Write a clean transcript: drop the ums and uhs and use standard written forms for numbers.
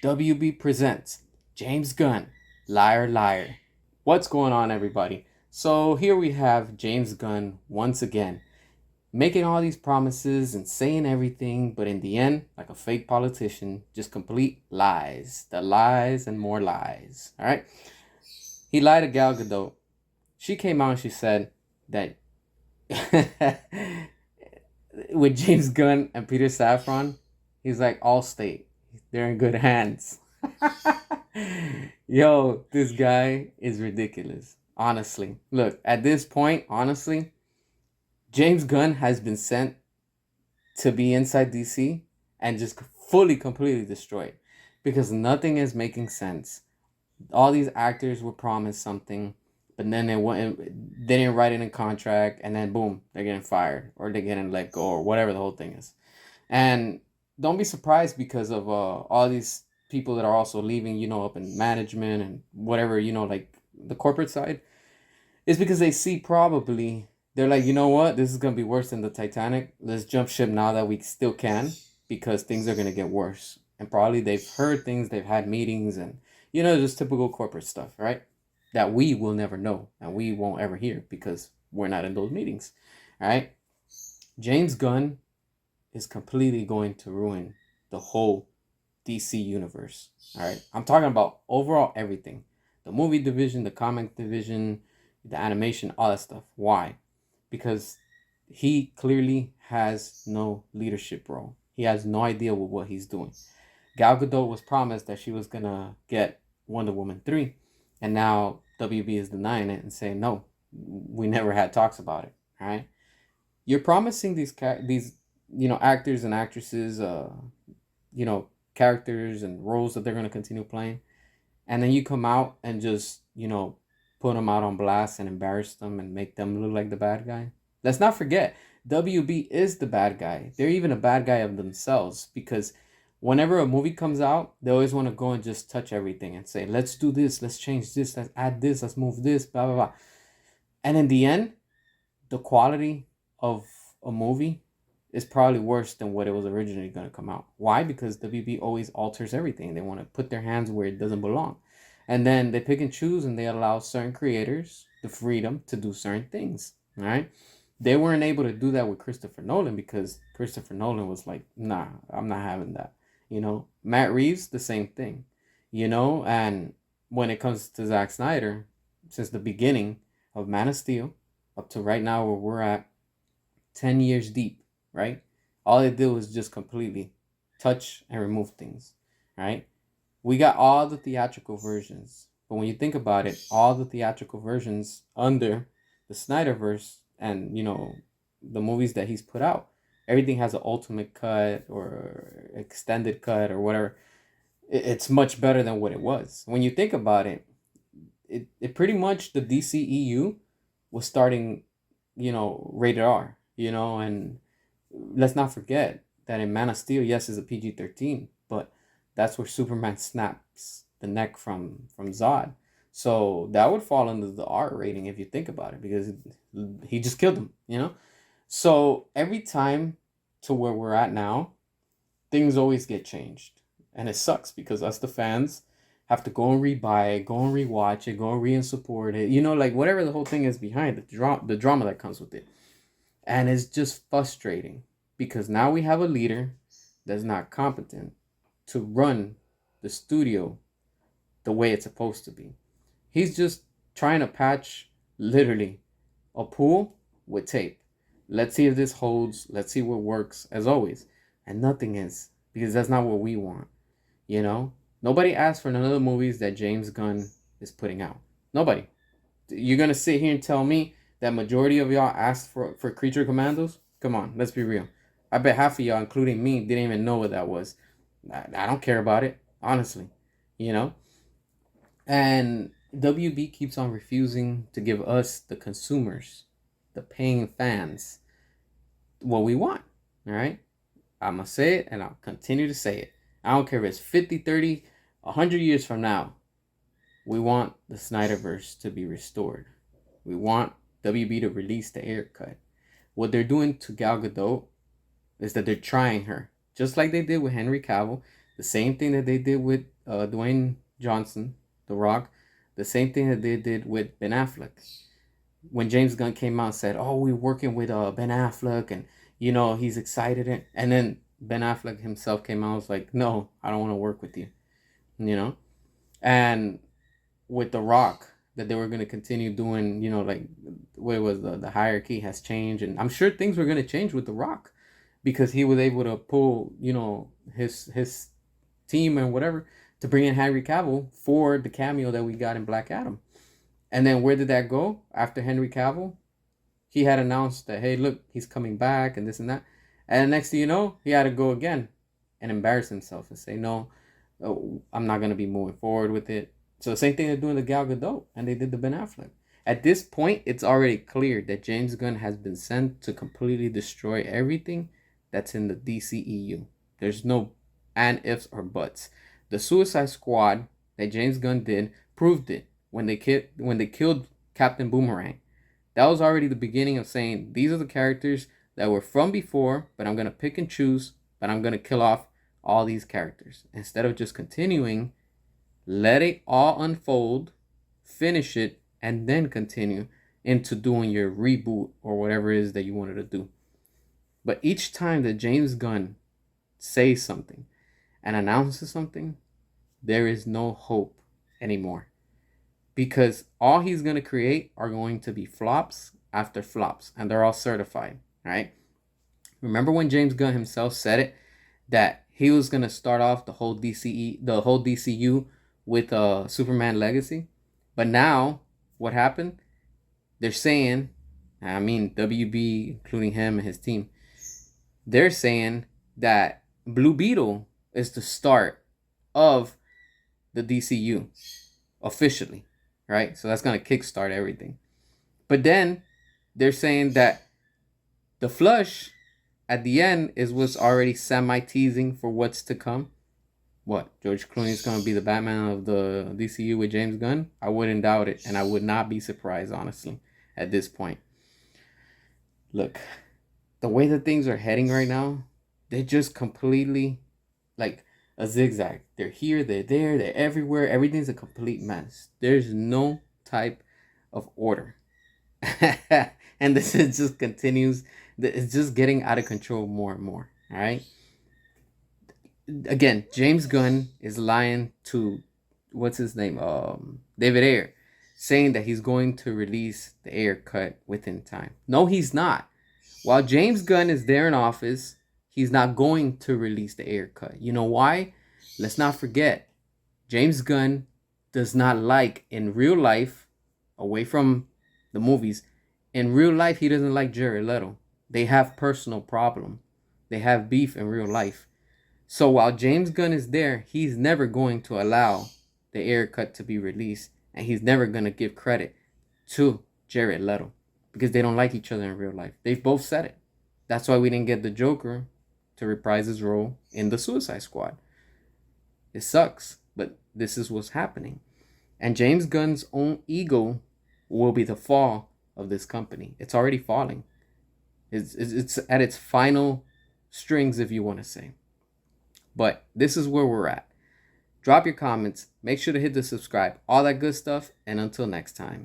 WB presents James Gunn, Liar Liar. What's going on, everybody? So here we have James Gunn once again, making all these promises and saying everything, but in the end, like a fake politician, just complete lies. The lies and more lies. All right? He lied to Gal Gadot. She came out and she said that with James Gunn and Peter Safran, he's like, all state. They're in good hands. Yo, this guy is ridiculous. Honestly. Look, at this point, honestly, James Gunn has been sent to be inside DC and just fully, completely destroyed because nothing is making sense. All these actors were promised something, but then they didn't write it in contract, and then boom, they're getting fired or they're getting let go or whatever the whole thing is. And don't be surprised because of all these people that are also leaving, up in management and whatever, like the corporate side, is because they see probably they're like, you know what, this is gonna be worse than the Titanic. Let's jump ship now that we still can because things are gonna get worse. And probably they've heard things, they've had meetings, and just typical corporate stuff, right? That we will never know and we won't ever hear because we're not in those meetings, all right? James Gunn is completely going to ruin the whole DC universe. All right. I'm talking about overall everything, the movie division, the comic division, the animation, all that stuff. Why? Because he clearly has no leadership role. He has no idea what he's doing. Gal Gadot was promised that she was going to get Wonder Woman 3. And now WB is denying it and saying, no, we never had talks about it. All right. You're promising these actors and actresses, characters and roles that they're going to continue playing, and then you come out and just put them out on blast and embarrass them and make them look like the bad guy. Let's not forget, WB is the bad guy. They're even a bad guy of themselves because whenever a movie comes out, they always want to go and just touch everything and say, let's do this, let's change this, let's add this, let's move this, blah blah blah. And in the end, the quality of a movie is probably worse than what it was originally going to come out. Why? Because WB always alters everything. They want to put their hands where it doesn't belong. And then they pick and choose and they allow certain creators the freedom to do certain things. All right. They weren't able to do that with Christopher Nolan because Christopher Nolan was like, nah, I'm not having that. Matt Reeves, the same thing. And when it comes to Zack Snyder, since the beginning of Man of Steel up to right now where we're at, 10 years deep, right? All they did was just completely touch and remove things, right? We got all the theatrical versions, but when you think about it, all the theatrical versions under the Snyderverse and, the movies that he's put out, everything has an ultimate cut or extended cut or whatever. It's much better than what it was. When you think about it, it pretty much the DCEU was starting, rated R, and let's not forget that in Man of Steel, yes, is a PG-13, but that's where Superman snaps the neck from Zod. So that would fall under the R rating if you think about it, because he just killed him. So every time to where we're at now, things always get changed. And it sucks because us, the fans, have to go and rebuy it, go and rewatch it, go and re-support it. Like whatever the whole thing is behind it, the drama that comes with it. And it's just frustrating because now we have a leader that's not competent to run the studio the way it's supposed to be. He's just trying to patch literally a pool with tape. Let's see if this holds. Let's see what works, as always. And nothing is, because that's not what we want. Nobody asked for none of the movies that James Gunn is putting out. Nobody. You're going to sit here and tell me that majority of y'all asked for Creature Commandos? Come on, let's be real. I bet half of y'all, including me, didn't even know what that was. I don't care about it, honestly. And WB keeps on refusing to give us, the consumers, the paying fans, what we want. All right? I'm going to say it and I'll continue to say it. I don't care if it's 50, 30, 100 years from now. We want the Snyderverse to be restored. We want WB to release the air cut. What they're doing to Gal Gadot is that they're trying her. Just like they did with Henry Cavill. The same thing that they did with Dwayne Johnson, The Rock, the same thing that they did with Ben Affleck. When James Gunn came out and said, "Oh, we're working with Ben Affleck, and he's excited," and then Ben Affleck himself came out and was like, "No, I don't want to work with you," you know. And with The Rock, that they were going to continue doing, like what it was, the hierarchy has changed, and I'm sure things were going to change with The Rock because he was able to pull, his team and whatever to bring in Henry Cavill for the cameo that we got in Black Adam. And then where did that go after Henry Cavill? He had announced that, hey, look, he's coming back and this and that. And next thing you know, he had to go again and embarrass himself and say, no, I'm not going to be moving forward with it. So the same thing they're doing to Gal Gadot, and they did the Ben Affleck. At this point, it's already clear that James Gunn has been sent to completely destroy everything that's in the DCEU. There's no and ifs or buts. The Suicide Squad that James Gunn did proved it when they killed Captain Boomerang. That was already the beginning of saying these are the characters that were from before, but I'm gonna pick and choose, but I'm gonna kill off all these characters instead of just continuing. Let it all unfold, finish it, and then continue into doing your reboot or whatever it is that you wanted to do. But each time that James Gunn says something and announces something, there is no hope anymore. Because all he's going to create are going to be flops after flops, and they're all certified, right? Remember when James Gunn himself said it, that he was going to start off the whole DCU with Superman Legacy? But now, what happened? They're saying, I mean, WB, including him and his team, they're saying that Blue Beetle is the start of the DCU officially, right? So that's going to kickstart everything. But then they're saying that the Flush at the end is what's already semi-teasing for what's to come. What, George Clooney is going to be the Batman of the DCU with James Gunn? I wouldn't doubt it, and I would not be surprised, honestly, at this point. Look, the way that things are heading right now, they're just completely like a zigzag. They're here, they're there, they're everywhere. Everything's a complete mess. There's no type of order. And this is just continues. It's just getting out of control more and more. All right. Again, James Gunn is lying to what's his name? David Ayer, saying that he's going to release the Ayer cut within time. No, he's not. While James Gunn is there in office, he's not going to release the Ayer cut. You know why? Let's not forget, James Gunn does not like, in real life, away from the movies, in real life, he doesn't like Jared Leto. They have personal problem. They have beef in real life. So while James Gunn is there, he's never going to allow the Ayer cut to be released, and he's never going to give credit to Jared Leto because they don't like each other in real life. They've both said it. That's why we didn't get the Joker to reprise his role in the Suicide Squad. It sucks, but this is what's happening. And James Gunn's own ego will be the fall of this company. It's already falling. It's at its final strings, if you want to say. But this is where we're at. Drop your comments. Make sure to hit the subscribe. All that good stuff. And until next time.